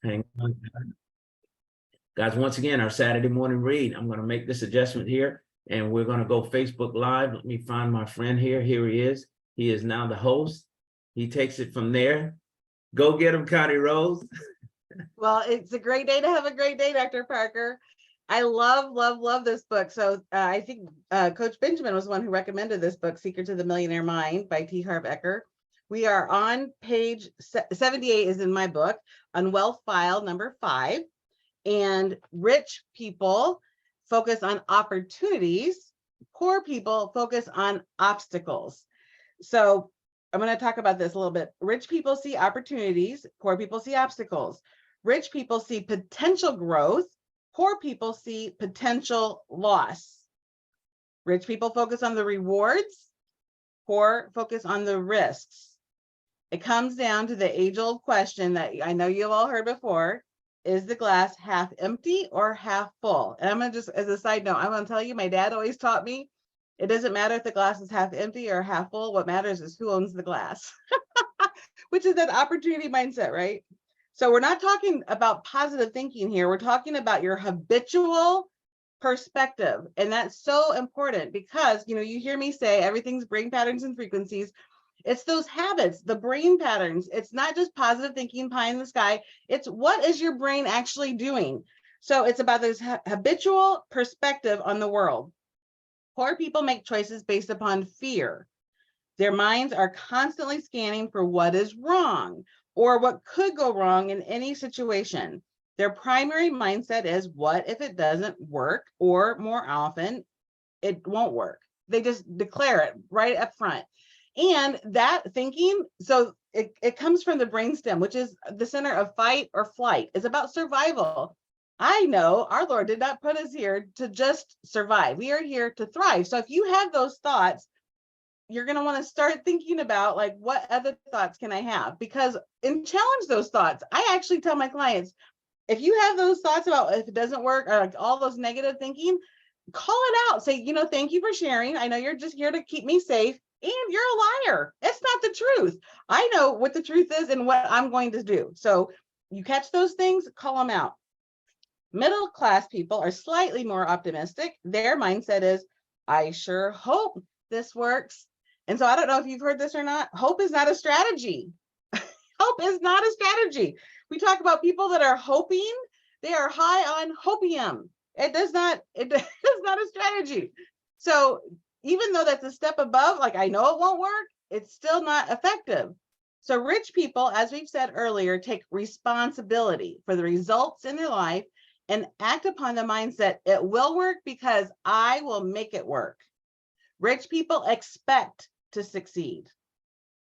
Hang on. Guys, once again, our Saturday morning read. I'm going to make this adjustment here and we're going to go Facebook Live. Let me find my friend here. Here he is. He is now the host. He takes it from there. Go get him, Connie Rose. Well, it's a great day to have a great day, Dr. Parker. I love this book. So I think Coach Benjamin was the one who recommended this book, Secret to the Millionaire Mind by Harv Eker. We are on page 78 is in my book on wealth file number 5. And rich people focus on opportunities. Poor people focus on obstacles. So I'm going to talk about this a little bit. Rich people see opportunities. Poor people see obstacles. Rich people see potential growth. Poor people see potential loss. Rich people focus on the rewards. Poor focus on the risks. It comes down to the age-old question that I know you've all heard before. Is the glass half empty or half full? And I'm going to just, as a side note, I'm going to tell you, my dad always taught me, it doesn't matter if the glass is half empty or half full. What matters is who owns the glass, which is that opportunity mindset, right? So we're not talking about positive thinking here. We're talking about your habitual perspective. And that's so important because, you hear me say everything's brain patterns and frequencies. It's those habits, the brain patterns. It's not just positive thinking, pie in the sky. It's what is your brain actually doing? So it's about this habitual perspective on the world. Poor people make choices based upon fear. Their minds are constantly scanning for what is wrong or what could go wrong in any situation. Their primary mindset is, what if it doesn't work? Or more often, it won't work. They just declare it right up front. And that thinking, so it comes from the brainstem, which is the center of fight or flight. It's about survival. I know our Lord did not put us here to just survive. We are here to thrive. So if you have those thoughts, you're going to want to start thinking about, like, what other thoughts can I have? And challenge those thoughts. I actually tell my clients, if you have those thoughts about if it doesn't work or like all those negative thinking, call it out. Say, thank you for sharing. I know you're just here to keep me safe. And you're a liar. It's not the truth. I know what the truth is and what I'm going to do. So you catch those things, call them out. Middle class people are slightly more optimistic. Their mindset is, I sure hope this works. And so I don't know if you've heard this or not. Hope is not a strategy. Hope is not a strategy. We talk about people that are hoping. They are high on hopium. It is not a strategy. So even though that's a step above, like, I know it won't work, it's still not effective. So rich people, as we've said earlier, take responsibility for the results in their life and act upon the mindset, it will work because I will make it work. Rich people expect to succeed.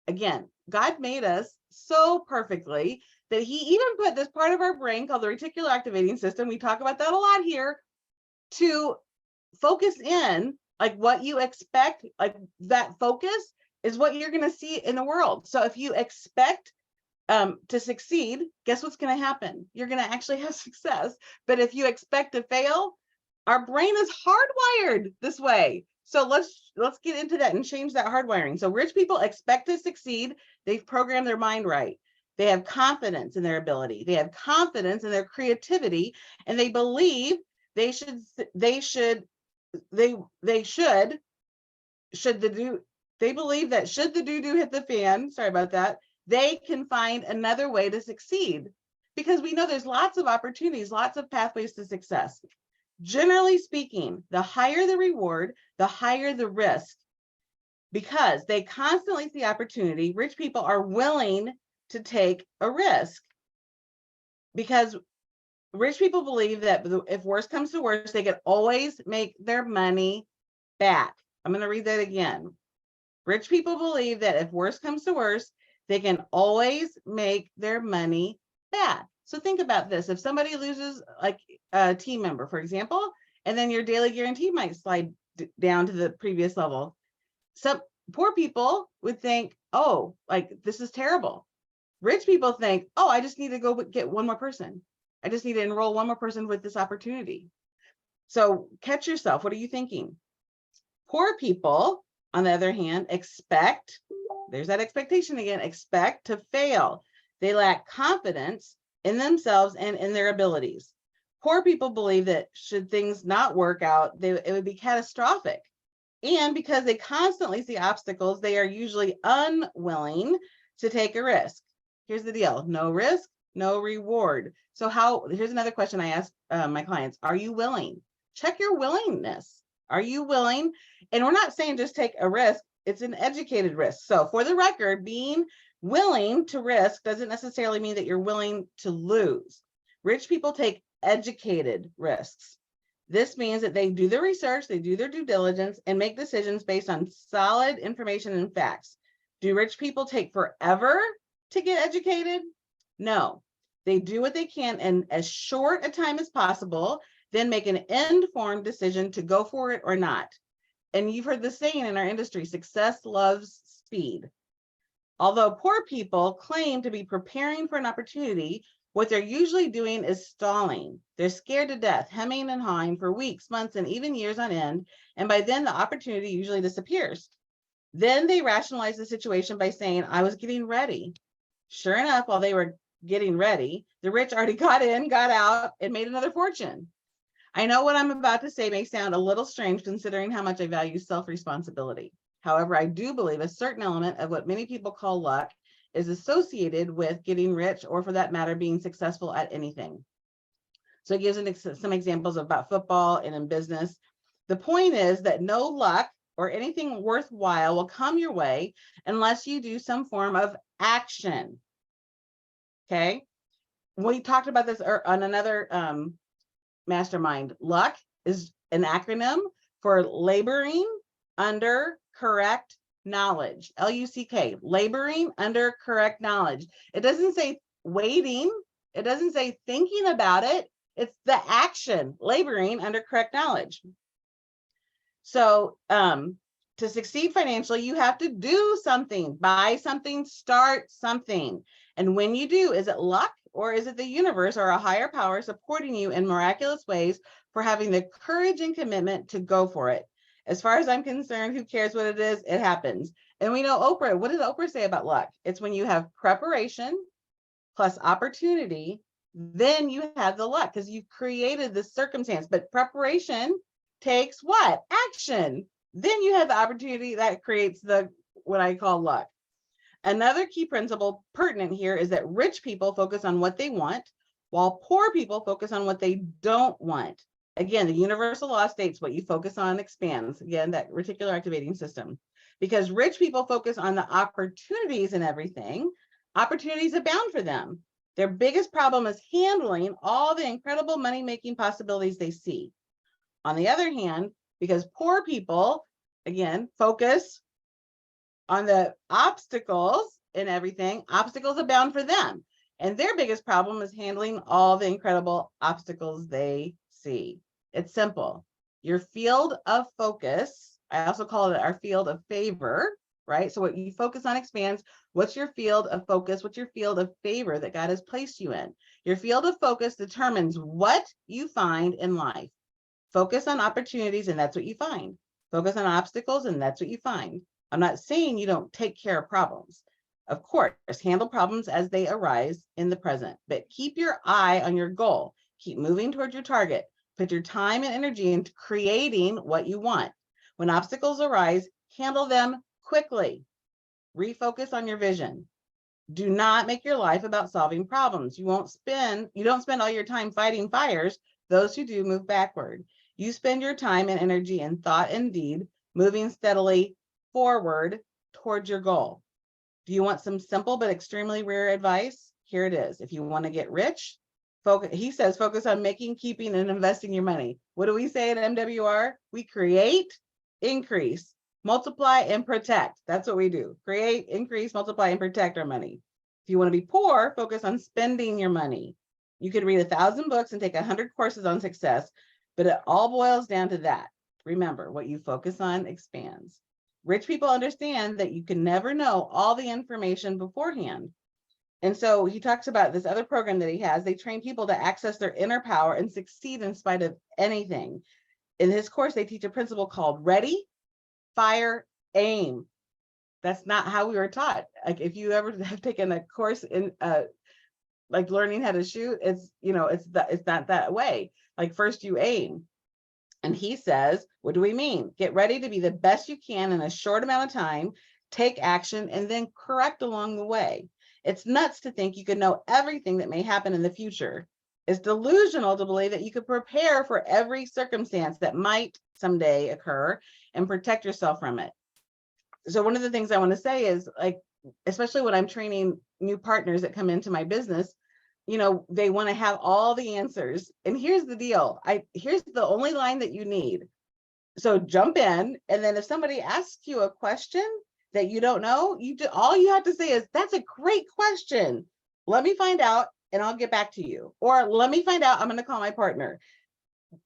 Again, God made us so perfectly that he even put this part of our brain called the reticular activating system, we talk about that a lot here, to focus in, like, what you expect, like that focus is what you're going to see in the world. So if you expect to succeed, guess what's going to happen? You're going to actually have success. But if you expect to fail, our brain is hardwired this way. So let's get into that and change that hardwiring. So rich people expect to succeed. They've programmed their mind right. They have confidence in their ability. They have confidence in their creativity, and they believe they believe that should the doo-doo hit the fan, sorry about that, they can find another way to succeed, because we know there's lots of opportunities, lots of pathways to success. Generally speaking, the higher the reward, the higher the risk, because they constantly see opportunity. Rich people are willing to take a risk because rich people believe that if worse comes to worse, they can always make their money back. I'm going to read that again. Rich people believe that if worse comes to worse, they can always make their money back. So think about this. If somebody loses, like a team member, for example, and then your daily guarantee might slide down to the previous level. Some poor people would think, oh, like, this is terrible. Rich people think, oh, I just need to go get one more person. I just need to enroll one more person with this opportunity. So catch yourself. What are you thinking? Poor people, on the other hand, expect, there's that expectation again, expect to fail. They lack confidence in themselves and in their abilities. Poor people believe that should things not work out, it would be catastrophic. And because they constantly see obstacles, they are usually unwilling to take a risk. Here's the deal: no risk, no reward. So here's another question I ask my clients: are you willing? Check your willingness. Are you willing? And we're not saying just take a risk, it's an educated risk. So for the record, being willing to risk doesn't necessarily mean that you're willing to lose. Rich people take educated risks. This means that they do their research, they do their due diligence, and make decisions based on solid information and facts. Do rich people take forever to get educated? No. They do what they can in as short a time as possible, then make an informed decision to go for it or not. And you've heard the saying in our industry: success loves speed. Although poor people claim to be preparing for an opportunity, what they're usually doing is stalling. They're scared to death, hemming and hawing for weeks, months, and even years on end. And by then, the opportunity usually disappears. Then they rationalize the situation by saying, I was getting ready. Sure enough, while they were getting ready, the rich already got in, got out, and made another fortune. I know what I'm about to say may sound a little strange considering how much I value self-responsibility. However, I do believe a certain element of what many people call luck is associated with getting rich, or for that matter, being successful at anything. So it gives some examples about football and in business. The point is that no luck or anything worthwhile will come your way unless you do some form of action. Okay. We talked about this on another mastermind. Luck is an acronym for laboring under correct knowledge. L-U-C-K, laboring under correct knowledge. It doesn't say waiting. It doesn't say thinking about it. It's the action, laboring under correct knowledge. So to succeed financially, you have to do something, buy something, start something. And when you do, is it luck, or is it the universe or a higher power supporting you in miraculous ways for having the courage and commitment to go for it? As far as I'm concerned, who cares what it is? It happens. And we know Oprah. What did Oprah say about luck? It's when you have preparation plus opportunity, then you have the luck because you've created the circumstance. But preparation takes what? Action. Then you have the opportunity that creates what I call luck. Another key principle pertinent here is that rich people focus on what they want, while poor people focus on what they don't want. Again, the universal law states what you focus on expands. Again, that reticular activating system. Because rich people focus on the opportunities and everything, opportunities abound for them. Their biggest problem is handling all the incredible money-making possibilities they see. On the other hand, because poor people, again, focus on the obstacles and everything, obstacles abound for them. And their biggest problem is handling all the incredible obstacles they see. It's simple. Your field of focus, I also call it our field of favor, right? So what you focus on expands. What's your field of focus? What's your field of favor that God has placed you in? Your field of focus determines what you find in life. Focus on opportunities, and that's what you find. Focus on obstacles, and that's what you find. I'm not saying you don't take care of problems. Of course, handle problems as they arise in the present, but keep your eye on your goal. Keep moving towards your target. Put your time and energy into creating what you want. When obstacles arise, handle them quickly. Refocus on your vision. Do not make your life about solving problems. You don't spend all your time fighting fires. Those who do move backward. You spend your time and energy in thought and deed, moving steadily forward towards your goal. Do you want some simple but extremely rare advice? Here it is. If you want to get rich, he says focus on making, keeping, and investing your money. What do we say at MWR? We create, increase, multiply, and protect. That's what we do. Create, increase, multiply, and protect our money. If you want to be poor, focus on spending your money. You could read 1,000 books and take 100 courses on success, but it all boils down to that. Remember, what you focus on expands. Rich people understand that you can never know all the information beforehand. And so he talks about this other program that he has. They train people to access their inner power and succeed in spite of anything. In his course, they teach a principle called ready, fire, aim. That's not how we were taught. Like if you ever have taken a course in like learning how to shoot, it's, it's not that way. Like first you aim. And he says, what do we mean? Get ready to be the best you can in a short amount of time, take action, and then correct along the way. It's nuts to think you could know everything that may happen in the future. It's delusional to believe that you could prepare for every circumstance that might someday occur and protect yourself from it. So one of the things I want to say is, like, especially when I'm training new partners that come into my business, they want to have all the answers. And here's the deal. Here's the only line that you need. So jump in. And then if somebody asks you a question that you don't know, all you have to say is, that's a great question. Let me find out and I'll get back to you. Or let me find out, I'm going to call my partner.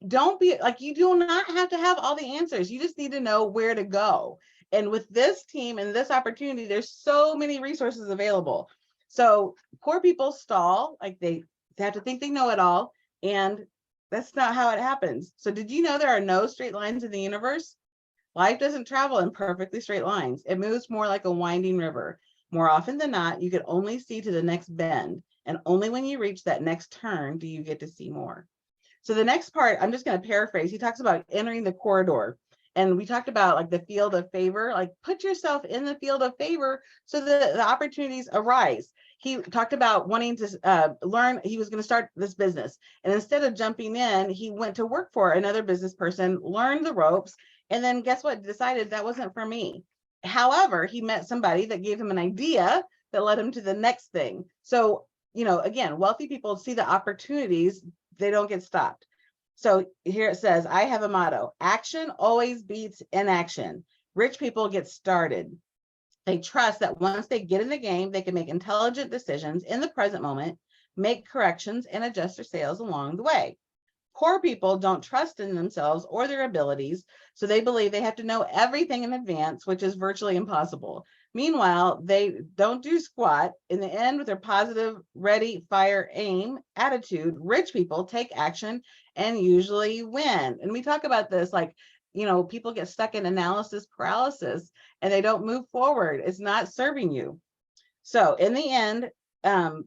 Don't be like, you do not have to have all the answers. You just need to know where to go. And with this team and this opportunity, there's so many resources available. So poor people stall, like they have to think they know it all. And that's not how it happens. So did you know there are no straight lines in the universe? Life doesn't travel in perfectly straight lines. It moves more like a winding river. More often than not, you can only see to the next bend. And only when you reach that next turn do you get to see more. So the next part, I'm just going to paraphrase. He talks about entering the corridor. And we talked about like the field of favor, like put yourself in the field of favor so that the opportunities arise. He talked about wanting to learn. He was going to start this business. And instead of jumping in, he went to work for another business person, learned the ropes, and then guess what? Decided that wasn't for me. However, he met somebody that gave him an idea that led him to the next thing. So, again, wealthy people see the opportunities, they don't get stopped. So here it says, I have a motto: action always beats inaction. Rich people get started. They trust that once they get in the game, they can make intelligent decisions in the present moment, make corrections, and adjust their sales along the way. Poor people don't trust in themselves or their abilities, so they believe they have to know everything in advance, which is virtually impossible. Meanwhile, they don't do squat. In the end, with their positive, ready, fire, aim attitude, rich people take action and usually win. And we talk about this, like, people get stuck in analysis paralysis and they don't move forward. It's not serving you. So in the end,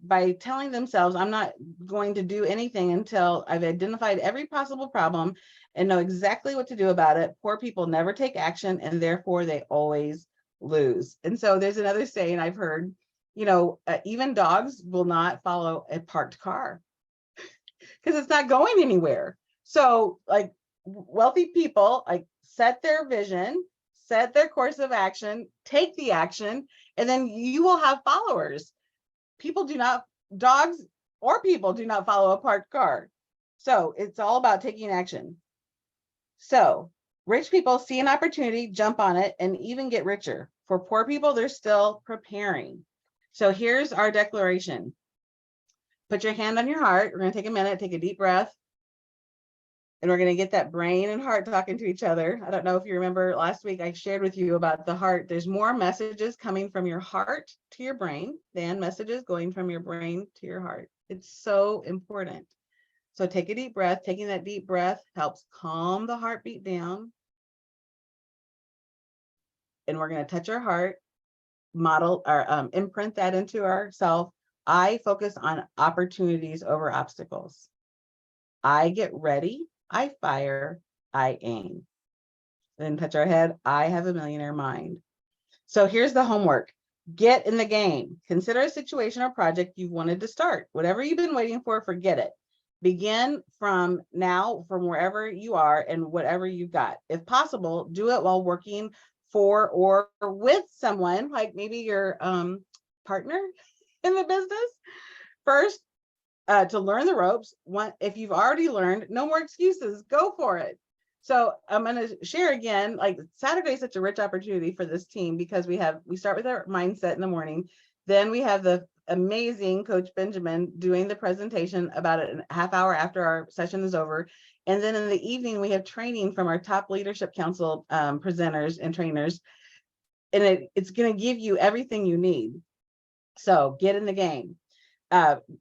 by telling themselves, I'm not going to do anything until I've identified every possible problem and know exactly what to do about it, poor people never take action and therefore they always lose. And so there's another saying I've heard, even dogs will not follow a parked car because it's not going anywhere. So like wealthy people, like set their vision, set their course of action, take the action, and then you will have followers. Dogs or people do not follow a parked car. So it's all about taking action. So rich people see an opportunity, jump on it, and even get richer. For poor people, they're still preparing. So here's our declaration. Put your hand on your heart. We're going to take a minute, take a deep breath. And we're going to get that brain and heart talking to each other. I don't know if you remember last week, I shared with you about the heart. There's more messages coming from your heart to your brain than messages going from your brain to your heart. It's so important. So take a deep breath. Taking that deep breath helps calm the heartbeat down. And we're going to touch our heart, model or imprint that into ourselves. I focus on opportunities over obstacles. I get ready. I fire, I aim. Then touch our head, I have a millionaire mind. So here's the homework. Get in the game. Consider a situation or project you've wanted to start. Whatever you've been waiting for, forget it. Begin from now, from wherever you are and whatever you've got. If possible, do it while working for or with someone, like maybe your partner in the business. First, to learn the ropes. If you've already learned, no more excuses, go for it. So I'm going to share again, like Saturday is such a rich opportunity for this team because we start with our mindset in the morning. Then we have the amazing Coach Benjamin doing the presentation about a half hour after our session is over. And then in the evening, we have training from our top leadership council presenters and trainers. And it's going to give you everything you need. So get in the game.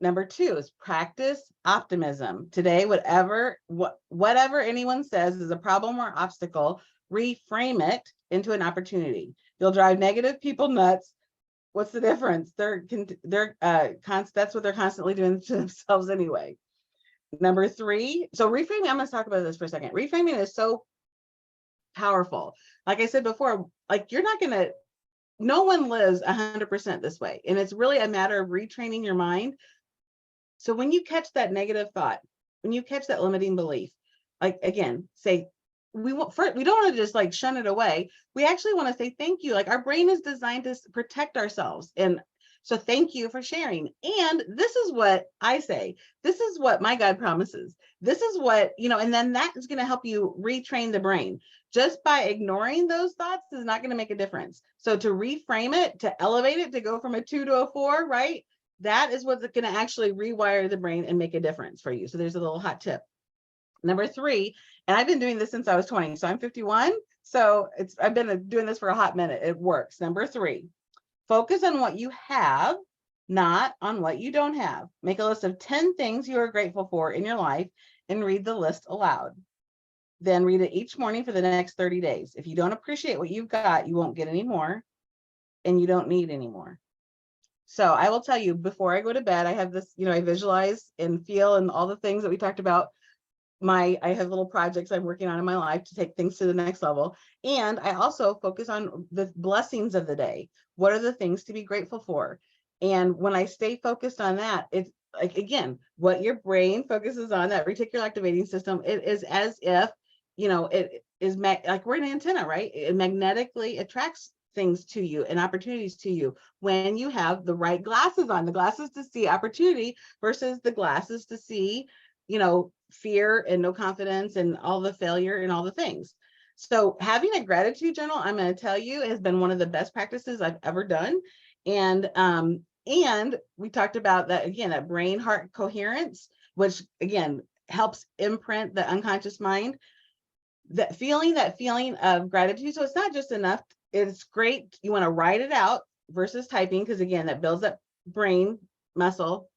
Number 2 is practice optimism. Today, whatever anyone says is a problem or obstacle, reframe it into an opportunity. You'll drive negative people nuts what's the difference? That's what they're constantly doing to themselves anyway. Number 3, so reframing, I'm going to talk about this for a second. Reframing is so powerful. Like I said before, like no one lives 100% this way. And it's really a matter of retraining your mind. So when you catch that negative thought, when you catch that limiting belief, like again, say, we don't want to just like shun it away. We actually want to say thank you. Like our brain is designed to protect ourselves. And so thank you for sharing. And this is what I say. This is what my God promises. This is what, and then that is going to help you retrain the brain. Just by ignoring those thoughts is not going to make a difference. So to reframe it, to elevate it, to go from a 2 to a 4, right? That is what's going to actually rewire the brain and make a difference for you. So there's a little hot tip. Number 3, and I've been doing this since I was 20. So I'm 51. So I've been doing this for a hot minute. It works. Number 3, focus on what you have, not on what you don't have. Make a list of 10 things you are grateful for in your life and read the list aloud. Then read it each morning for the next 30 days. If you don't appreciate what you've got, you won't get any more, and you don't need any more. So I will tell you, before I go to bed, I have this, I visualize and feel and all the things that we talked about. I have little projects I'm working on in my life to take things to the next level. And I also focus on the blessings of the day. What are the things to be grateful for? And when I stay focused on that, it's like, again, what your brain focuses on, that reticular activating system, it is as if, it is like we're an antenna, right? It magnetically attracts things to you and opportunities to you when you have the right glasses on, the glasses to see opportunity versus the glasses to see, fear and no confidence and all the failure and all the things. So having a gratitude journal, I'm going to tell you, has been one of the best practices I've ever done. And we talked about that, again, that brain heart coherence, which again helps imprint the unconscious mind. That feeling of gratitude. So it's not just enough. It's great. You want to write it out versus typing, because again, that builds up brain muscle.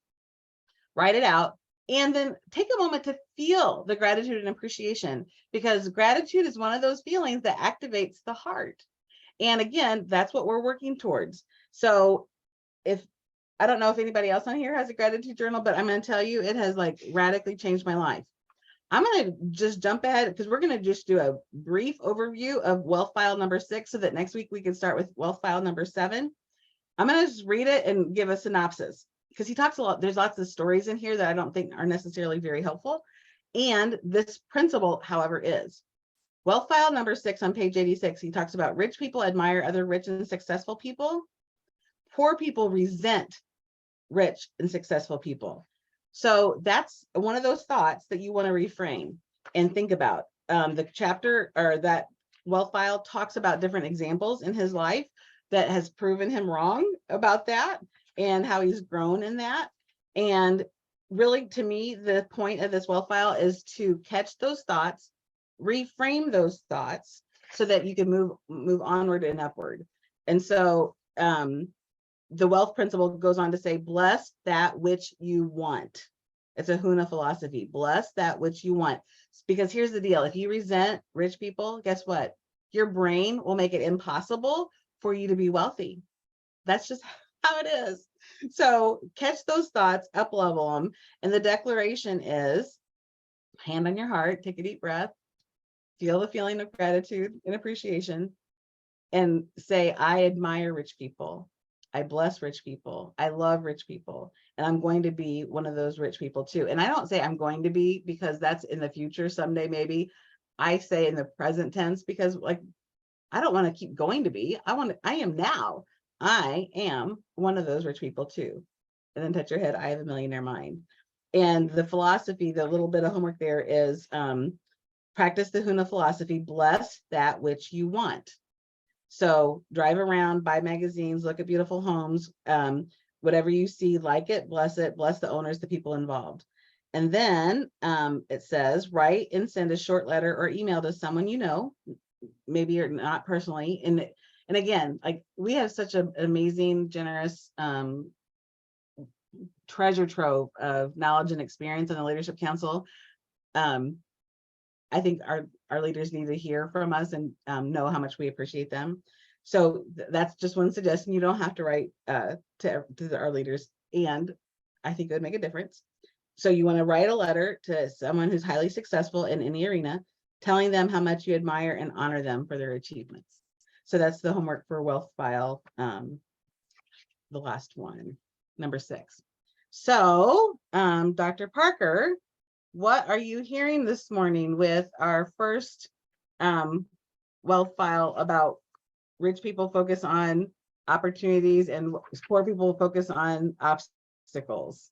Write it out. And then take a moment to feel the gratitude and appreciation, because gratitude is one of those feelings that activates the heart. And again, that's what we're working towards. So I don't know if anybody else on here has a gratitude journal, but I'm going to tell you, it has like radically changed my life. I'm going to just jump ahead because we're going to just do a brief overview of wealth file number 6 so that next week we can start with wealth file number 7. I'm going to just read it and give a synopsis, because he talks a lot. There's lots of stories in here that I don't think are necessarily very helpful. And this principle, however, is wealth file number 6 on page 86. He talks about rich people admire other rich and successful people. Poor people resent rich and successful people. So that's one of those thoughts that you want to reframe and think about. The chapter, or that wealth file, talks about different examples in his life that has proven him wrong about that and how he's grown in that. And really, to me, the point of this wealth file is to catch those thoughts, reframe those thoughts so that you can move onward and upward. And so the wealth principle goes on to say, bless that which you want. It's a Huna philosophy. Bless that which you want. Because here's the deal. If you resent rich people, guess what? Your brain will make it impossible for you to be wealthy. That's just how it is. So catch those thoughts, up level them. And the declaration is, hand on your heart, take a deep breath, feel the feeling of gratitude and appreciation, and say, I admire rich people. I bless rich people. I love rich people. And I'm going to be one of those rich people too. And I don't say I'm going to be because that's in the future someday, maybe. I say in the present tense because, like, I don't want to keep going to be. I am now. I am one of those rich people too. And then touch your head. I have a millionaire mind. And the philosophy, the little bit of homework there is practice the Huna philosophy, bless that which you want. So drive around, buy magazines, look at beautiful homes, whatever you see, like it, bless the owners, the people involved. And then it says, write and send a short letter or email to someone you know, maybe you're not personally. And again, like, we have such an amazing, generous treasure trove of knowledge and experience in the Leadership Council. I think our leaders need to hear from us and know how much we appreciate them. So that's just one suggestion. You don't have to write to our leaders, and I think it would make a difference. So you want to write a letter to someone who's highly successful in any arena, telling them how much you admire and honor them for their achievements. So that's the homework for Wealth File, the last one, number 6. So, Dr. Parker, what are you hearing this morning with our first Wealth File about rich people focus on opportunities and poor people focus on obstacles?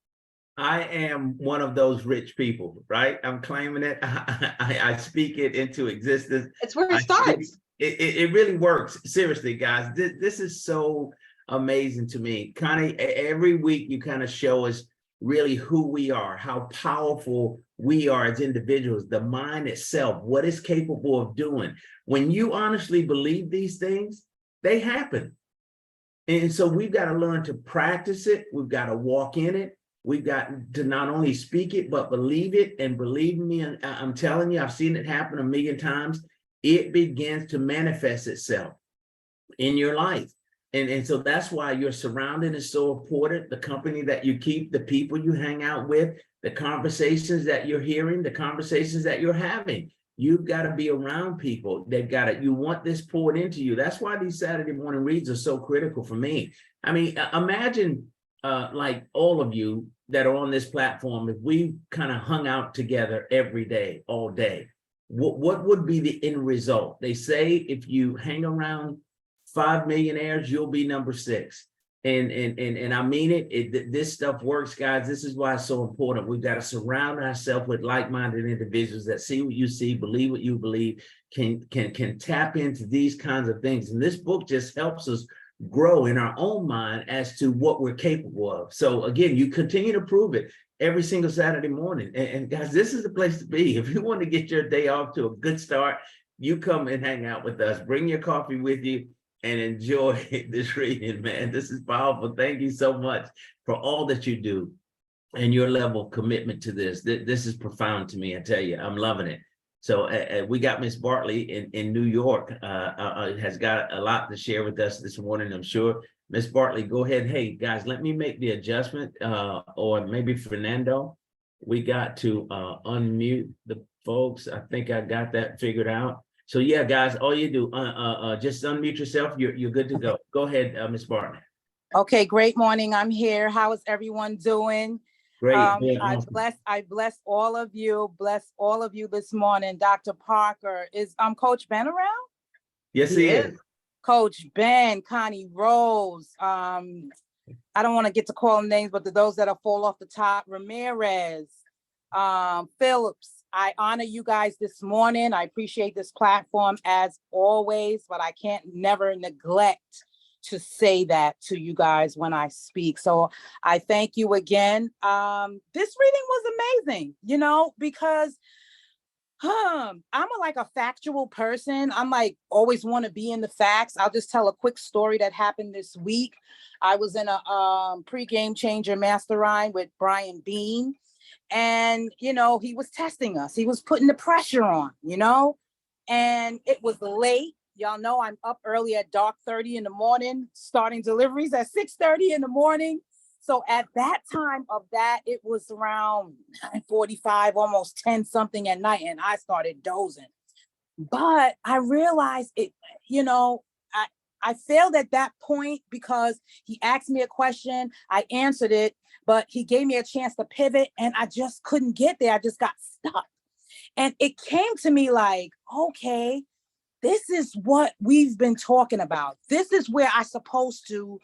I am one of those rich people, right? I'm claiming it. I speak it into existence. It's where it starts. It really works. Seriously, guys, this is so amazing to me. Kind of every week you kind of show us really who we are, how powerful we are as individuals, the mind itself, what it's capable of doing. When you honestly believe these things, they happen. And so we've got to learn to practice it. We've got to walk in it. We've got to not only speak it, but believe it. And believe me, I'm telling you, I've seen it happen a million times. It begins to manifest itself in your life. And so that's why your surrounding is so important. The company that you keep, the people you hang out with, the conversations that you're hearing, the conversations that you're having. You've got to be around people. They've got it. You want this poured into you. That's why these Saturday morning reads are so critical for me. I mean, imagine like all of you that are on this platform, if we kind of hung out together every day, all day, what would be the end result? They say if you hang around 5 millionaires, you'll be number 6. And I mean it. This stuff works, guys. This is why it's so important. We've got to surround ourselves with like-minded individuals that see what you see, believe what you believe, can tap into these kinds of things. And this book just helps us grow in our own mind as to what we're capable of. So again, you continue to prove it every single Saturday morning. And guys, this is the place to be. If you want to get your day off to a good start, you come and hang out with us. Bring your coffee with you and enjoy this reading, man. This is powerful. Thank you so much for all that you do and your level of commitment to this. This is profound to me. I tell you, I'm loving it. So we got Miss Bartley in New York, has got a lot to share with us this morning, I'm sure. Miss Bartley, go ahead. Hey, guys, let me make the adjustment, or maybe Fernando. We got to unmute the folks. I think I got that figured out. So yeah, guys, all you do, just unmute yourself. You're good to go. Go ahead, Miss Bartley. Okay, great morning. I'm here. How is everyone doing? Great. I bless all of you. Bless all of you this morning. Dr. Parker, is Coach Ben around? Yes, he is. Coach Ben, Connie Rose. I don't want to get to calling names, but those that are fall off the top, Ramirez, Phillips. I honor you guys this morning. I appreciate this platform as always, but I can't never neglect to say that to you guys when I speak. So I thank you again. This reading was amazing, because I'm a factual person. I'm always want to be in the facts. I'll just tell a quick story that happened this week. I was in a pre-game changer mastermind with Brian Bean, and he was testing us. He was putting the pressure on, and it was late. Y'all know I'm up early at dark 30 in the morning, starting deliveries at 6:30 in the morning. So at that time of that, it was around 9:45, almost 10 something at night, and I started dozing. But I realized it, I failed at that point because he asked me a question, I answered it, but he gave me a chance to pivot, and I just couldn't get there. I just got stuck. And it came to me like, okay, this is what we've been talking about. This is where I'm supposed to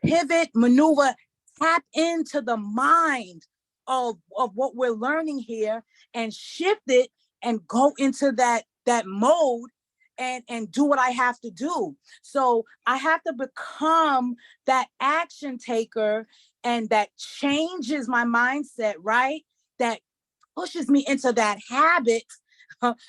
pivot, maneuver, tap into the mind of what we're learning here and shift it and go into that mode and do what I have to do. So I have to become that action taker, and that changes my mindset, right? That pushes me into that habit,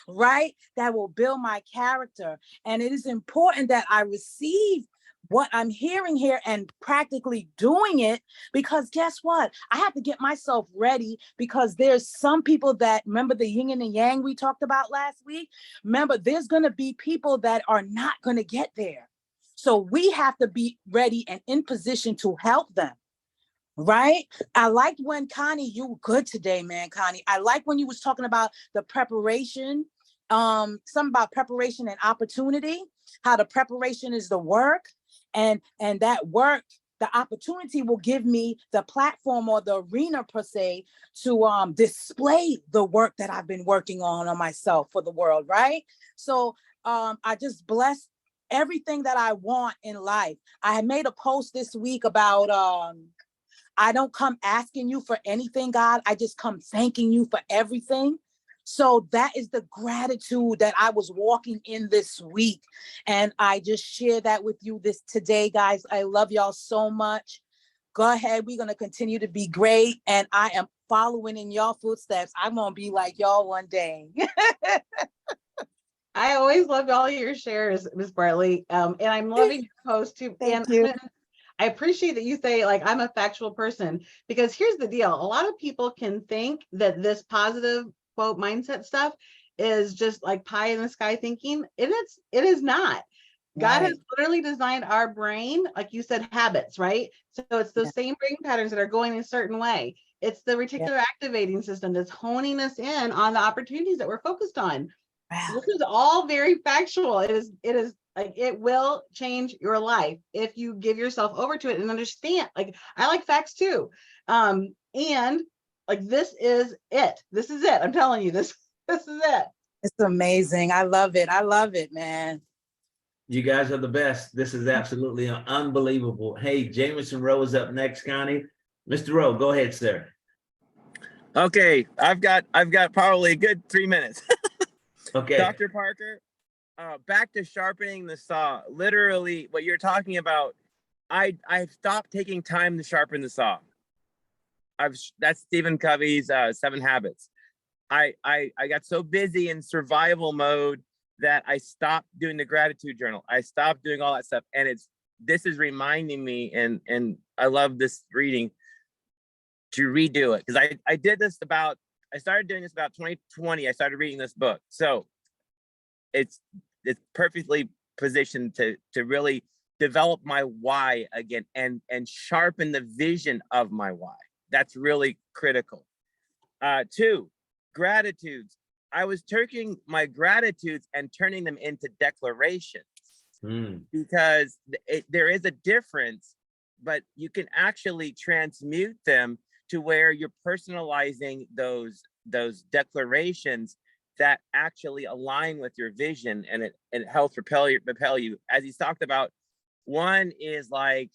right? That will build my character. And it is important that I receive what I'm hearing here and practically doing it, because guess what? I have to get myself ready, because there's some people that, remember the yin and the yang we talked about last week? Remember, there's going to be people that are not going to get there. So we have to be ready and in position to help them. Right? I liked when Connie, you were good today, man, Connie. I like when you was talking about the preparation, something about preparation and opportunity, how the preparation is the work, and that work, the opportunity will give me the platform or the arena per se to display the work that I've been working on myself for the world, right? So I just bless everything that I want in life. I had made a post this week about I don't come asking you for anything, God. I just come thanking you for everything. So that is the gratitude that I was walking in this week. And I just share that with you this today, guys. I love y'all so much. Go ahead. We're going to continue to be great. And I am following in y'all footsteps. I'm going to be like y'all one day. I always love all your shares, Ms. Bartley. And I'm loving your post too. Thank you. I appreciate that you say, like, I'm a factual person, because here's the deal. A lot of people can think that this positive quote mindset stuff is just like pie in the sky thinking. It is not. God has literally designed our brain, like you said, habits, right? So it's those same brain patterns that are going a certain way. It's the reticular activating system that's honing us in on the opportunities that we're focused on. Wow. This is all very factual. It is like, it will change your life if you give yourself over to it and understand. Like, I like facts too. And like, this is it. This is it. I'm telling you, this is it. It's amazing. I love it. I love it, man. You guys are the best. This is absolutely unbelievable. Hey, Jameson Rowe is up next, Connie. Mr. Rowe, go ahead, sir. Okay, I've got probably a good 3 minutes. Okay. Dr. Parker, back to sharpening the saw. Literally, what you're talking about, I've stopped taking time to sharpen the saw. That's Stephen Covey's 7 Habits. I got so busy in survival mode that I stopped doing the gratitude journal. I stopped doing all that stuff, and this is reminding me, and I love this reading, to redo it, because I started doing this about 2020. I started reading this book, so it's perfectly positioned to really develop my why again and sharpen the vision of my why. That's really critical. 2, gratitudes. I was taking my gratitudes and turning them into declarations, because there is a difference, but you can actually transmute them to where you're personalizing those declarations that actually align with your vision, and it helps propel you. As he's talked about, one is like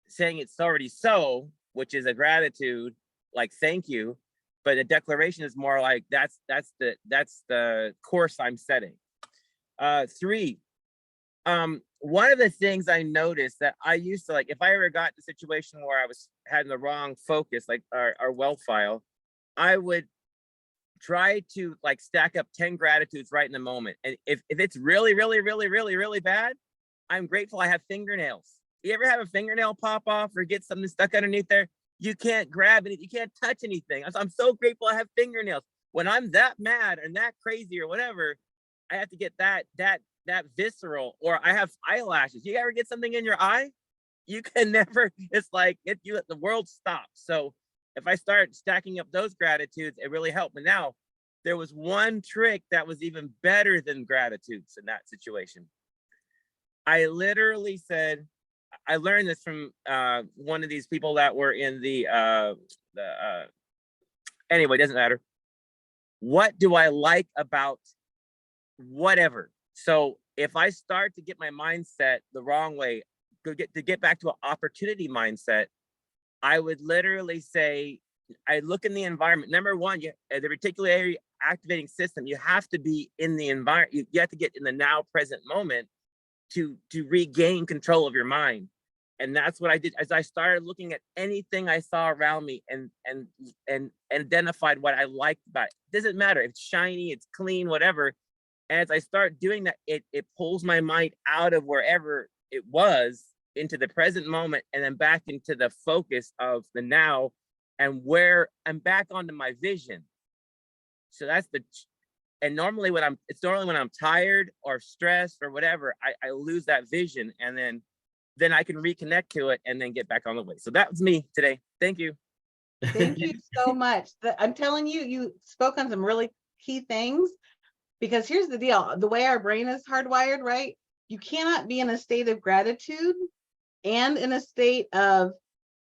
saying it's already so, which is a gratitude, like thank you. But the declaration is more like that's the course I'm setting. 3, one of the things I noticed that I used to, like, if I ever got in a situation where I was having the wrong focus, like our wealth file, I would try to like stack up 10 gratitudes right in the moment. And if it's really, really, really, really, really bad, I'm grateful I have fingernails. You ever have a fingernail pop off or get something stuck underneath there? You can't grab it, you can't touch anything. I'm so grateful I have fingernails. When I'm that mad and that crazy or whatever, I have to get that visceral. Or I have eyelashes. You ever get something in your eye? You can never, it's like the world stops. So if I start stacking up those gratitudes, it really helped. But now there was one trick that was even better than gratitudes in that situation. I literally said, I learned this from one of these people that were in anyway, doesn't matter. What do I like about whatever? So if I start to get my mindset the wrong way, to get back to an opportunity mindset, I would literally say, I look in the environment. Number one, the reticular activating system, you have to be in the environment. You have to get in the now present moment to regain control of your mind. And that's what I did. As I started looking at anything I saw around me and identified what I liked about it. It doesn't matter if it's shiny, it's clean, whatever. And as I start doing that, it pulls my mind out of wherever it was into the present moment, and then back into the focus of the now, and where I'm back onto my vision. So that's And normally it's normally when I'm tired or stressed or whatever, I lose that vision, and then I can reconnect to it and then get back on the way. So that was me today. Thank you. Thank you so much. I'm telling you, you spoke on some really key things, because here's the deal. The way our brain is hardwired, right? You cannot be in a state of gratitude and in a state of,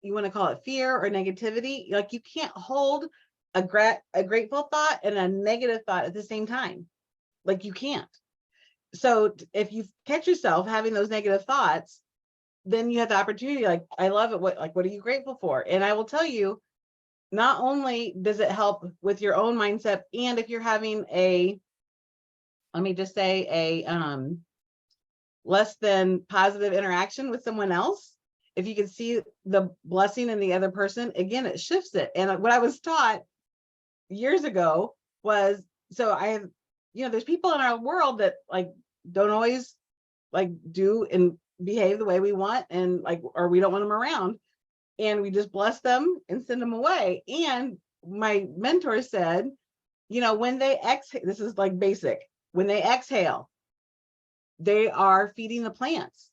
you want to call it fear or negativity. Like, you can't hold a grateful thought and a negative thought at the same time. Like, you can't. So if you catch yourself having those negative thoughts, then you have the opportunity, like, I love it. What are you grateful for? And I will tell you, not only does it help with your own mindset, and if you're having let me just say, a less than positive interaction with someone else, if you can see the blessing in the other person, again, it shifts it. And what I was taught years ago was, so I have, there's people in our world that like don't always like do and behave the way we want, and like, or we don't want them around, and we just bless them and send them away. And my mentor said, when they exhale, this is like basic, when they exhale, they are feeding the plants.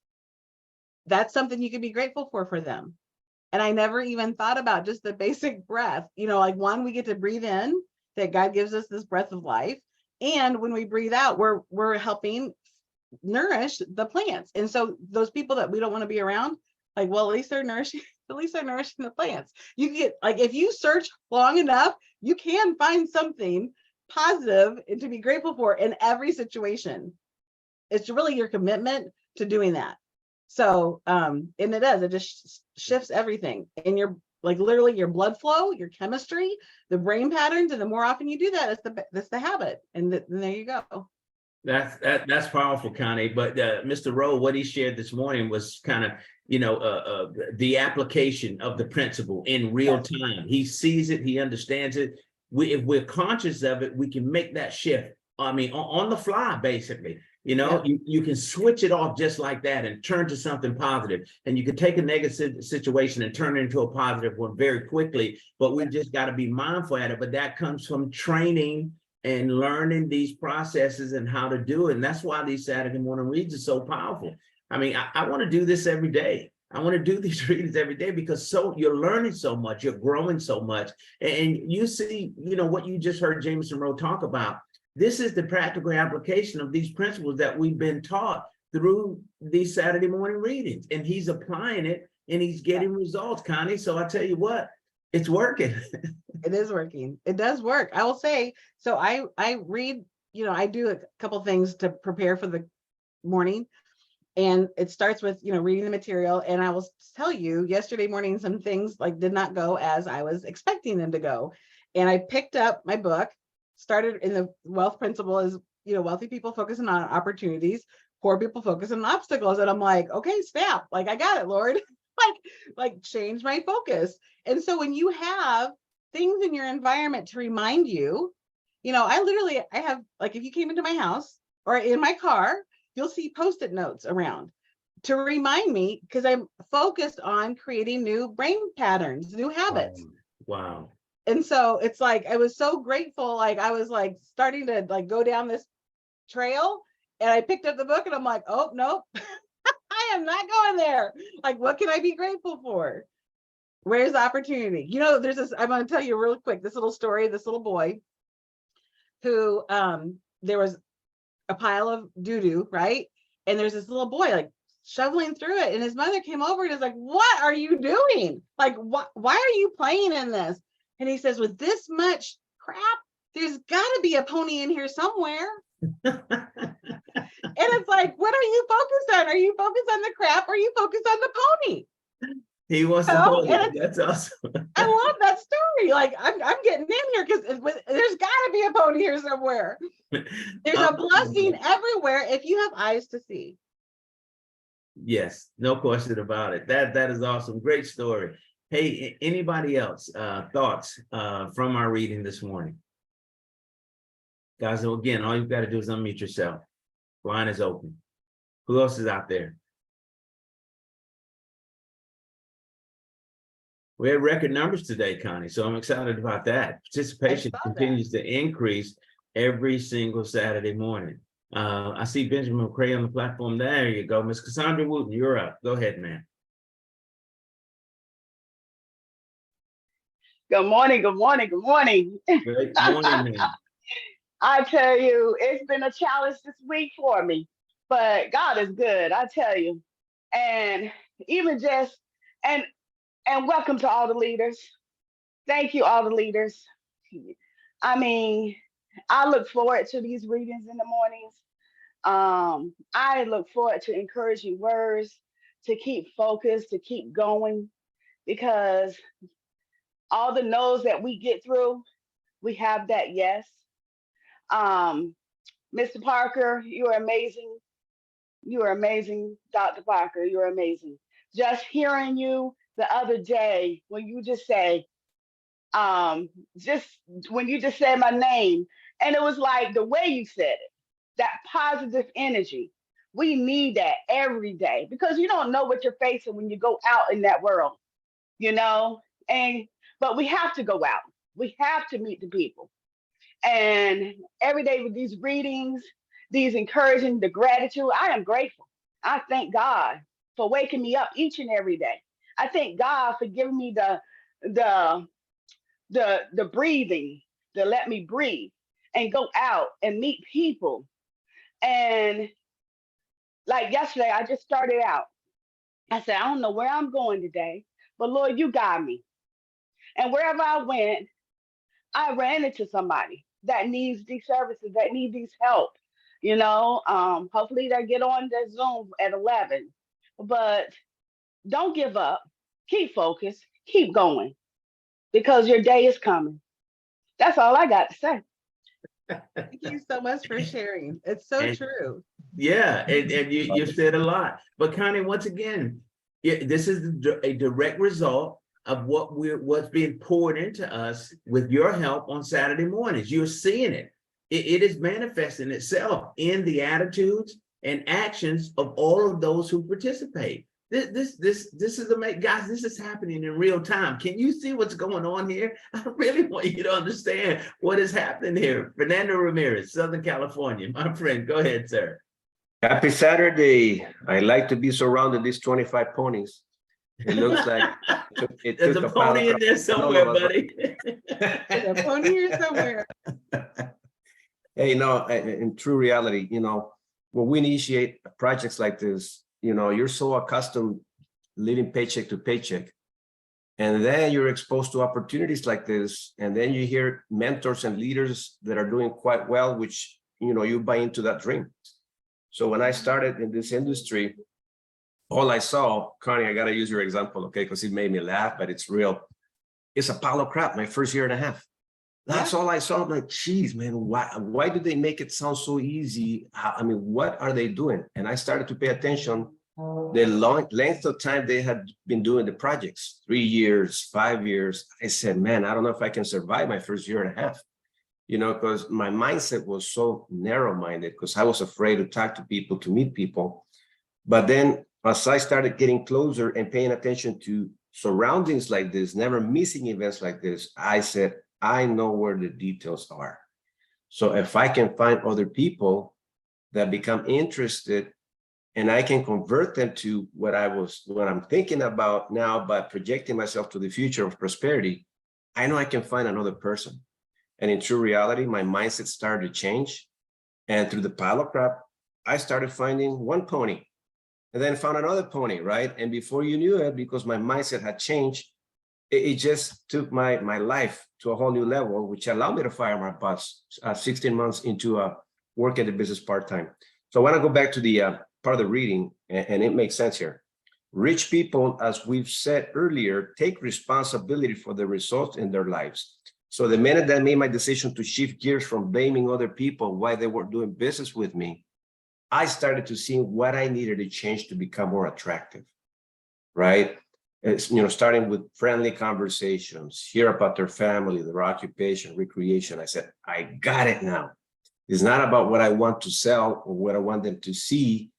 That's something you can be grateful for them. And I never even thought about just the basic breath, like, one, we get to breathe in, that God gives us this breath of life. And when we breathe out, we're helping nourish the plants. And so those people that we don't want to be around, like, well, at least they're nourishing the plants. You get, like, if you search long enough, you can find something positive and to be grateful for in every situation. It's really your commitment to doing that. So, and it just shifts everything in your, like, literally your blood flow, your chemistry, the brain patterns. And the more often you do that, that's the habit. And there you go. That's powerful, Connie. But Mr. Rowe, what he shared this morning was kind of, the application of the principle in real time. He sees it, he understands it. If we're conscious of it, we can make that shift. I mean, on the fly, basically. You can switch it off just like that and turn to something positive. And you can take a negative situation and turn it into a positive one very quickly. But we've just got to be mindful at it. But that comes from training and learning these processes and how to do it. And that's why these Saturday morning reads are so powerful. I mean, I want to do this every day. I want to do these readings every day, because you're learning so much, you're growing so much. And you see, what you just heard Jameson Rowe talk about. This is the practical application of these principles that we've been taught through these Saturday morning readings. And he's applying it and he's getting results, Connie. So I tell you what, it's working. It is working. It does work. I will say, so I read, I do a couple things to prepare for the morning. And it starts with, reading the material. And I will tell you, yesterday morning, some things like did not go as I was expecting them to go. And I picked up my book, started in the wealth principle is, wealthy people focusing on opportunities, poor people focus on obstacles. And I'm like, okay, snap, like, I got it, Lord. like change my focus. And so when you have things in your environment to remind you, I have, like, if you came into my house or in my car, you'll see Post-it notes around to remind me, because I'm focused on creating new brain patterns, new habits. Wow. And so it's like, I was so grateful. Like, I was like starting to like go down this trail, and I picked up the book and I'm like, oh, nope, I am not going there. Like, what can I be grateful for? Where's the opportunity? There's this, I'm going to tell you real quick, this little story, this little boy who, there was a pile of doo-doo, right? And there's this little boy like shoveling through it. And his mother came over and is like, what are you doing? Like, why are you playing in this? And he says, with this much crap, there's got to be a pony in here somewhere. And it's like, what are you focused on? Are you focused on the crap? Or are you focused on the pony? He wants to hold it. That's awesome. I love that story. Like, I'm getting in here because there's got to be a pony here somewhere. There's a blessing everywhere if you have eyes to see. Yes, no question about it. That is awesome. Great story. Hey, anybody else thoughts from our reading this morning? Guys, again, all you've got to do is unmute yourself. Line is open. Who else is out there? We had record numbers today, Connie, so I'm excited about that. Participation continues to increase. every single Saturday morning. I see Benjamin McCray on the platform. There you go. Miss Cassandra Wooten, you're up. Go ahead, man. Good morning, good morning, good morning. Great morning, man. I tell you, it's been a challenge this week for me, but God is good, I tell you. And even just and welcome to all the leaders. Thank you, all the leaders. I mean, I look forward to these readings in the mornings. I look forward to encouraging words, to keep focused, to keep going, because all the no's that we get through, we have that yes. Mr. Parker, you are amazing. You are amazing, Dr. Parker. You're amazing. Just hearing you the other day when you just say, just when you just said my name, and it was like the way you said it, that positive energy. We need that every day because you don't know what you're facing when you go out in that world, you know? But we have to go out. We have to meet the people. And every day with these readings, these encouraging, the gratitude, I am grateful. I thank God for waking me up each and every day. I thank God for giving me the breathing to let me breathe and go out and meet people. And like yesterday, I just started out. I said, I don't know where I'm going today, but Lord, you got me. And wherever I went, I ran into somebody that needs these services, that need these help. You know, hopefully they get on the Zoom at 11. But don't give up. Keep focused. Keep going because your day is coming. That's all I got to say. Thank you so much for sharing. It's so And- true. Yeah, and you said a lot. But Connie, once again, this is a direct result of what's being poured into us with your help on Saturday mornings. You're seeing it. It is manifesting itself in the attitudes and actions of all of those who participate. This is amazing, guys. This is happening in real time. Can you see what's going on here? I really want you to understand what is happening here. Fernando Ramirez, Southern California, my friend. Go ahead, sir. Happy Saturday. I like to be surrounded these 25 ponies. It looks like There's a pony in there somewhere, buddy. There's a pony here somewhere. Hey, in true reality, when we initiate projects like this, you're so accustomed living paycheck to paycheck. And then you're exposed to opportunities like this. And then you hear mentors and leaders that are doing quite well, which, you buy into that dream. So when I started in this industry, all I saw, Connie, I got to use your example, okay, because it made me laugh, but it's real. It's a pile of crap my first year and a half. That's all I saw. I'm like, geez, man, why do they make it sound so easy? I mean, what are they doing? And I started to pay attention the length of time they had been doing the projects, 3 years, 5 years. I said, man, I don't know if I can survive my first year and a half, because my mindset was so narrow-minded because I was afraid to talk to people, to meet people. But then as I started getting closer and paying attention to surroundings like this, never missing events like this, I said, I know where the details are. So if I can find other people that become interested and I can convert them to what I'm thinking about now by projecting myself to the future of prosperity, I know I can find another person. And in true reality, my mindset started to change. And through the pile of crap, I started finding one pony and then found another pony, right? And before you knew it, because my mindset had changed, it just took my life to a whole new level, which allowed me to fire my boss 16 months into work at the business part-time. So I want to go back to the part of the reading, and it makes sense here. Rich people, as we've said earlier, take responsibility for the results in their lives. So the minute that I made my decision to shift gears from blaming other people why they were doing business with me, I started to see what I needed to change to become more attractive, right? It's, starting with friendly conversations, hear about their family, their occupation, recreation. I said, I got it now. It's not about what I want to sell or what I want them to see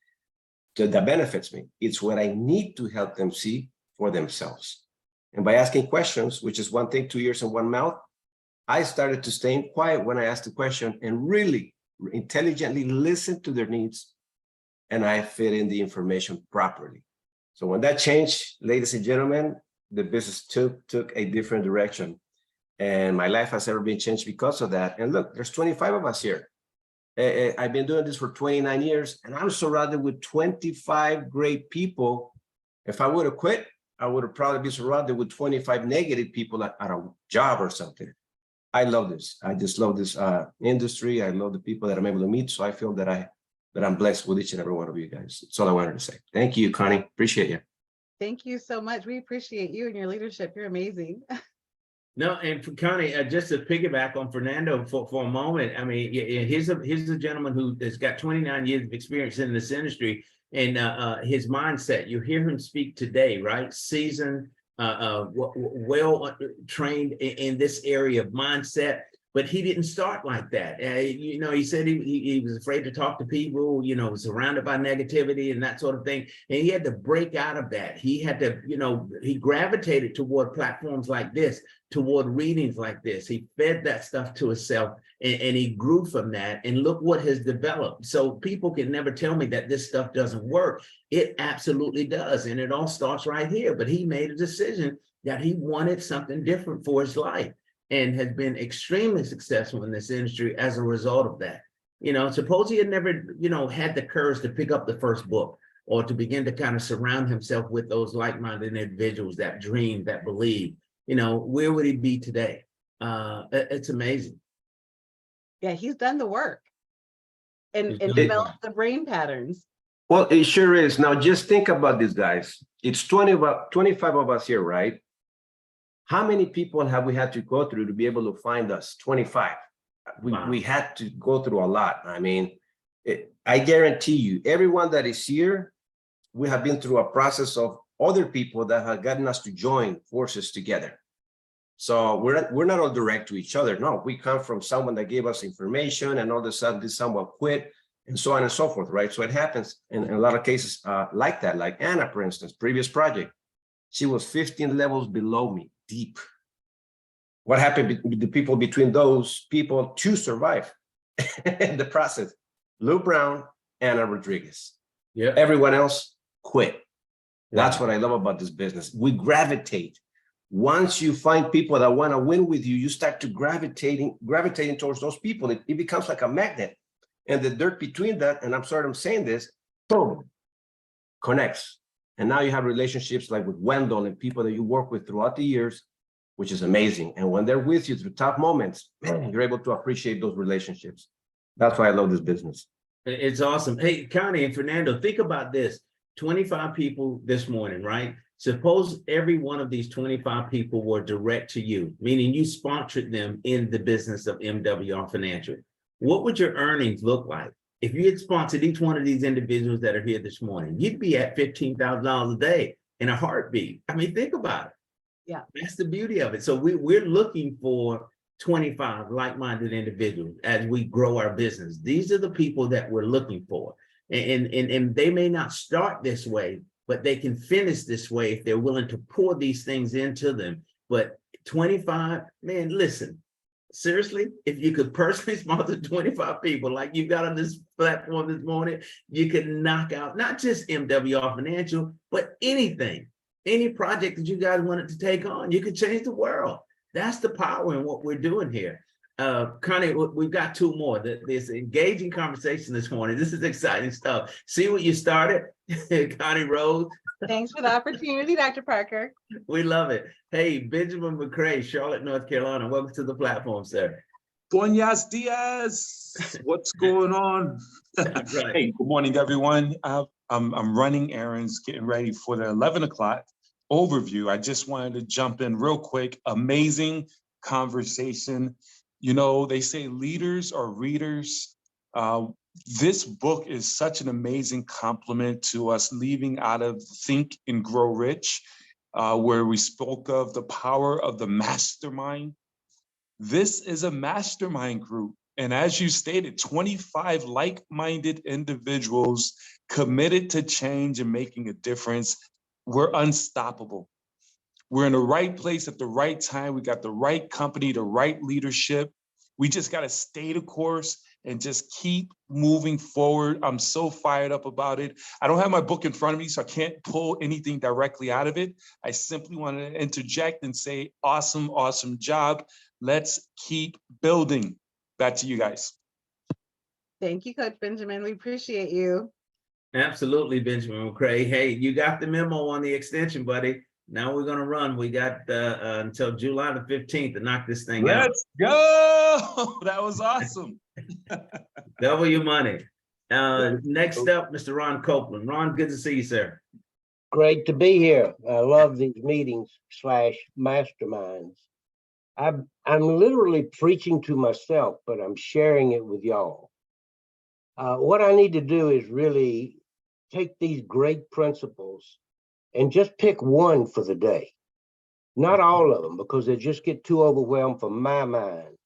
that benefits me. It's what I need to help them see for themselves. And by asking questions, which is one thing, 2 ears and one mouth, I started to stay quiet when I asked the question and really intelligently listen to their needs, and I fit in the information properly. So when that changed, ladies and gentlemen, the business took a different direction. And my life has ever been changed because of that. And look, there's 25 of us here. I've been doing this for 29 years, and I'm surrounded with 25 great people. If I would have quit, I would have probably been surrounded with 25 negative people at a job or something. I love this. I just love this industry. I love the people that I'm able to meet. So I feel that I'm blessed with each and every one of you guys. That's all I wanted to say. Thank you, Connie. Appreciate you. Thank you so much. We appreciate you and your leadership. You're amazing. No, and for Connie, just to piggyback on Fernando for a moment, I mean, here's a gentleman who has got 29 years of experience in this industry, and his mindset. You hear him speak today, right? Seasoned, well trained in this area of mindset, but he didn't start like that. You know, he said he was afraid to talk to people, you know, surrounded by negativity and that sort of thing. And he had to break out of that. He had to, you know, he gravitated toward platforms like this, toward readings like this. He fed that stuff to himself, and he grew from that. And look what has developed. So people can never tell me that this stuff doesn't work. It absolutely does. And it all starts right here. But he made a decision that he wanted something different for his life, and has been extremely successful in this industry as a result of that. You know, suppose he had never, you know, had the courage to pick up the first book, or to begin to kind of surround himself with those like-minded individuals that dream, that believe, you know, where would he be today? It's amazing. Yeah, he's done the work and He's done the developed the brain patterns. Well, it sure is. Now, just think about this, guys. It's 25 of us here, right? How many people have we had to go through to be able to find us? 25. Wow. We had to go through a lot. I mean, I guarantee you, everyone that is here, we have been through a process of other people that have gotten us to join forces together. So we're not all direct to each other. No, we come from someone that gave us information, and all of a sudden this someone quit, and so on and so forth, right? So it happens in a lot of cases like that. Like Anna, for instance, previous project, she was 15 levels below me, deep. What happened with the people between those people to survive in the process? Lou Brown, Anna Rodriguez. Yeah. Everyone else quit. Wow. That's what I love about this business. We gravitate. Once you find people that want to win with you, you start to gravitating towards those people. It becomes like a magnet. And the dirt between that, and I'm sorry I'm saying this, boom, connects. And now you have relationships like with Wendell and people that you work with throughout the years, which is amazing. And when they're with you through tough moments, man, you're able to appreciate those relationships. That's why I love this business. It's awesome. Hey, Connie and Fernando, think about this. 25 people this morning, right? Suppose every one of these 25 people were direct to you, meaning you sponsored them in the business of MWR Financial. What would your earnings look like? If you had sponsored each one of these individuals that are here this morning, you'd be at $15,000 a day in a heartbeat. I mean, think about it. Yeah. That's the beauty of it. So we're looking for 25 like-minded individuals as we grow our business. These are the people that we're looking for. And they may not start this way, but they can finish this way if they're willing to pour these things into them. But 25, man, listen, seriously, if you could personally sponsor 25 people like you got on this platform this morning, you could knock out not just MWR Financial, but anything, any project that you guys wanted to take on. You could change the world. That's the power in what we're doing here. Connie, we've got two more. This engaging conversation this morning. This is exciting stuff. See what you started, Connie Rose. Thanks for the opportunity, Dr. Parker. We love it. Hey, Benjamin McCrae, Charlotte, North Carolina. Welcome to the platform, sir. Buenos dias. What's going on? Right. Hey, good morning, everyone. I'm running errands, getting ready for the 11 o'clock overview. I just wanted to jump in real quick. Amazing conversation. You know, they say leaders are readers. This book is such an amazing compliment to us leaving out of Think and Grow Rich, where we spoke of the power of the mastermind. This is a mastermind group. And as you stated, 25 like-minded individuals committed to change and making a difference. We're unstoppable. We're in the right place at the right time. We got the right company, the right leadership. We just got to stay the course and just keep moving forward. I'm so fired up about it. I don't have my book in front of me, so I can't pull anything directly out of it. I simply want to interject and say, awesome, awesome job. Let's keep building. Back to you guys. Thank you, Coach Benjamin. We appreciate you. Absolutely, Benjamin McCray. Hey, you got the memo on the extension, buddy. Now we're gonna run. We got until July the 15th to knock this thing out. Let's go. That was awesome. Double your money. Next up, Mr. Ron Copeland. Ron, good to see you, sir. Great to be here. I love these meetings / masterminds. I'm literally preaching to myself, but I'm sharing it with y'all. What I need to do is really take these great principles and just pick one for the day. Not all of them, because they just get too overwhelmed for my mind.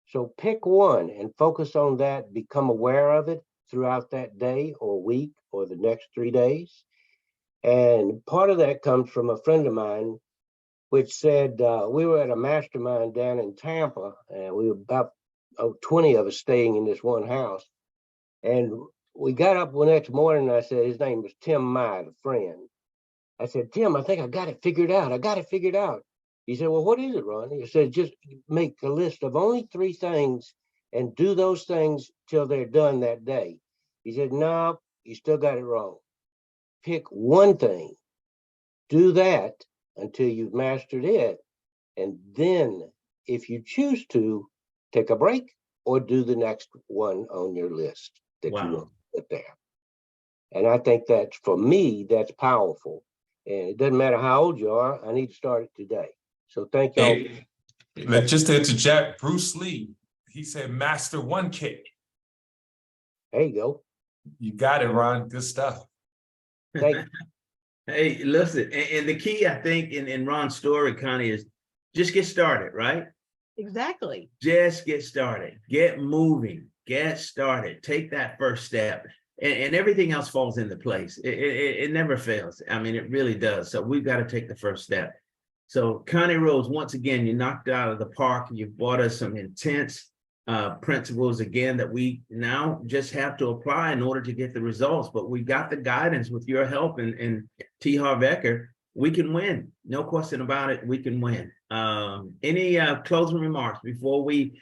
So pick one and focus on that, become aware of it throughout that day or week or the next 3 days. And part of that comes from a friend of mine, which said, we were at a mastermind down in Tampa, and we were about 20 of us staying in this one house. And we got up the next morning, and I said, his name was Tim Mai, the friend. I said, Tim, I think I got it figured out. I got it figured out. He said, well, what is it, Ron? He said, just make a list of only 3 things and do those things till they're done that day. He said, no, you still got it wrong. Pick one thing, do that until you've mastered it. And then if you choose to, take a break or do the next one on your list that you want to put there. And I think that for me, that's powerful. And it doesn't matter how old you are, I need to start it today. So thank y'all. Hey, just to interject, Bruce Lee, he said, master 1K. There you go. You got it, Ron. Good stuff. Thank you. Hey, listen, and the key, I think, in Ron's story, Connie, is just get started, right? Exactly. Just get started, get moving, get started, take that first step, and everything else falls into place. It never fails. I mean, it really does. So we've got to take the first step. So Connie Rose, once again, you knocked out of the park. You've brought us some intense principles again that we now just have to apply in order to get the results. But we got the guidance with your help and T. Harv Eker. We can win. No question about it. We can win. Any closing remarks before we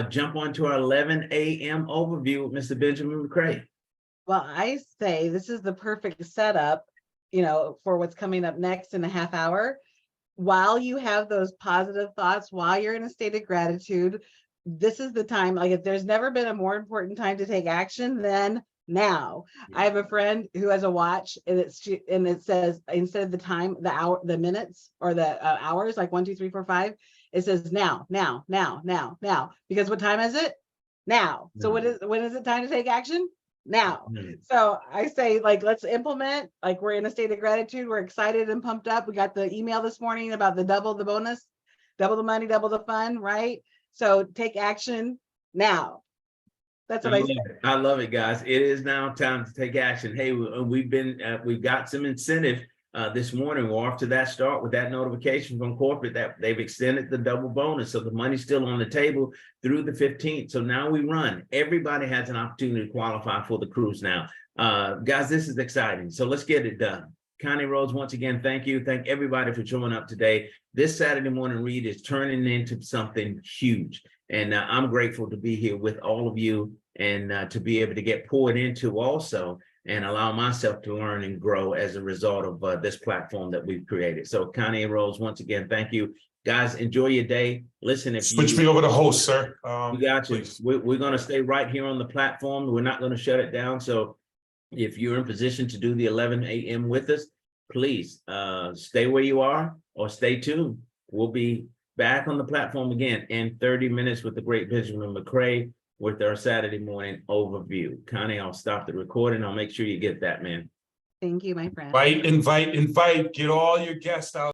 jump onto our 11 a.m. overview with Mr. Benjamin McCray? Well, I say this is the perfect setup, for what's coming up next in a half hour. While you have those positive thoughts, while you're in a state of gratitude, this is the time. Like, if there's never been a more important time to take action than now. I have a friend who has a watch, and it says, instead of the time, the hour, the minutes, or the hours, like 1, 2, 3, 4, 5, it says now. Because what time is it? Now. So when is it time to take action? Now. So I say, like, let's implement. Like, we're in a state of gratitude. We're excited and pumped up. We got the email this morning about the double the bonus, double the money, double the fun, right? So take action now. That's what I say. I love it, guys. It is now time to take action. Hey, we've got some incentive this morning. We're off to that start with that notification from corporate that they've extended the double bonus. So the money's still on the table through the 15th. So now we run. Everybody has an opportunity to qualify for the cruise now. Guys, this is exciting. So let's get it done. Connie Rose, once again, thank you. Thank everybody for showing up today. This Saturday morning read is turning into something huge. And I'm grateful to be here with all of you and to be able to get poured into also and allow myself to learn and grow as a result of this platform that we've created. So Connie Rose, once again, thank you. Guys, enjoy your day. Listen, if Switch me over to host, sir. We got you. We're going to stay right here on the platform. We're not going to shut it down. So if you're in position to do the 11 a.m. with us, please stay where you are or stay tuned. We'll be back on the platform again in 30 minutes with the great Benjamin McCray with our Saturday morning overview. Connie, I'll stop the recording. I'll make sure you get that, man. Thank you, my friend. Invite. Get all your guests out.